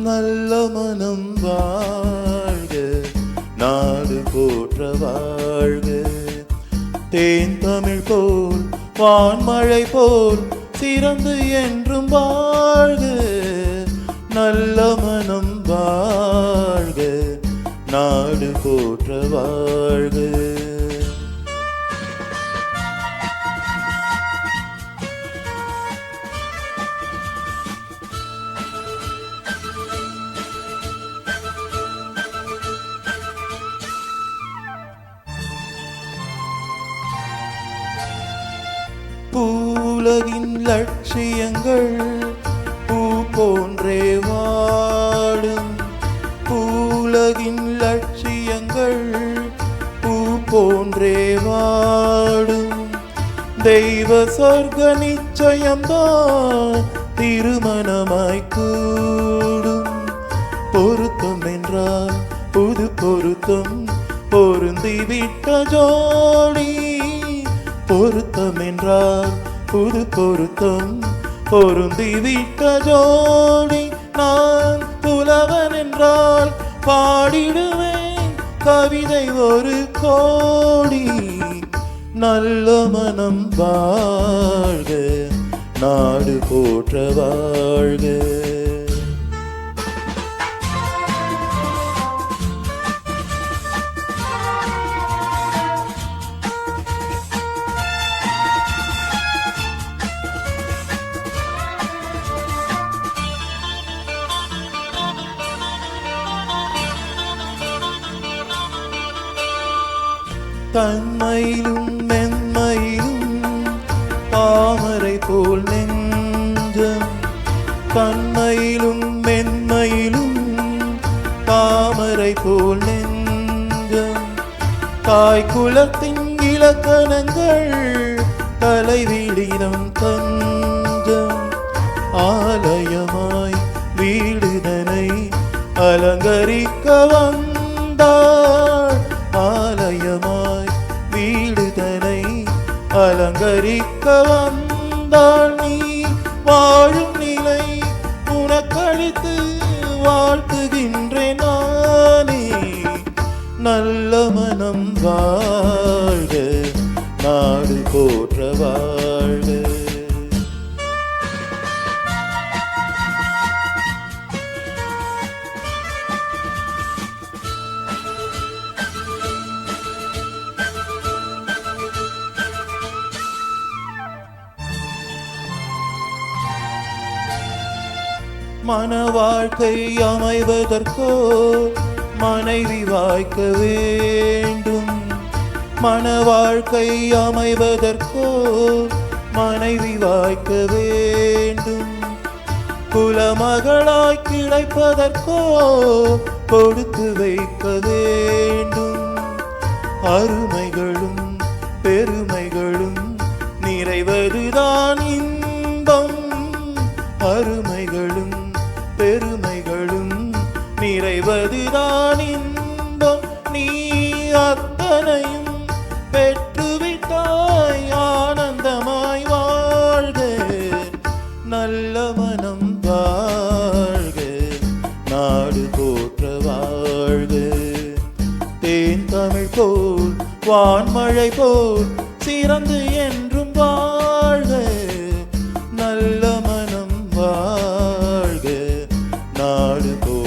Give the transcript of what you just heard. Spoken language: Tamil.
நல்ல மனம் வாழ்க, நாடு போற்ற வாழ்க. தேன் தமிழ் போல் வான்மழை போல் சிறந்து என்றும் வாழ்க, நல்ல மனம் வாழ்க, நாடு போற்ற வாழ்க. பூவுலகின் லட்சியங்கள் பூ போன்றே வாடும், பூவுலகின் லட்சியங்கள் பூ போன்றே வாடும். தெய்வ சொர்க்க நிச்சயம்தான் திருமணமாய் கூடும். பொருத்தம் என்றால் புது பொருத்தம் பொருந்திவிட்ட ஜோடி, பொருத்தம் என்றால் புது பொருத்தம் பொருந்திவிட்ட ஜோடி. நான் புலவன் என்றால் பாடிடுவேன் கவிதை ஒரு கோடி. நல்ல மனம் வாழ்க, நாடு போற்ற வாழ்க. தன்மையிலும் மென்மையிலும் தாமரை போல் நெஞ்சம், தன்மையிலும் மென்மையிலும் தாமரை போல் நெஞ்சம். தாய் குலத்தின் இலக்கணங்கள் தலைவிடினம் தஞ்சம். ஆலயமாய் வீடுதனை அலங்கரிக்க வந்தாள், ஆலயமாய் வீடுதனை அலங்கரிக்க வந்தாள். நீ வாழும் நிலை உனக்களித்து வாழ்த்துகின்றேன் நானே. நல்ல மனம் வாழ்க, நாடு போற்ற வாழ்க. மன வாழ்க்கை அமைவதற்கோ மனைவி வாய்க்க வேண்டும், மன வாழ்க்கை அமைவதற்கோ மனைவி வாய்க்க வேண்டும். குலமகளாய் கிடைப்பதற்கோ கொடுத்து வைக்க வேண்டும். அருமைகளும் பெருமைகளும் நிறைவதுதான் இன்பம், அருமைகளும் பெருமைகளும் நிறைவதுதான் இன்பம். நீ அத்தனையும் பெற்றுவிட்டாய் ஆனந்தமாய் வாழ்க, நல்ல மனம் வாழ்க, நாடு போற்ற வாழ்க. தேன் தமிழ் போல் வான்மழை போல் சிறந்து என்றும் வாழ்க, நல்ல மனம் வாழ்க, நாடு போற்ற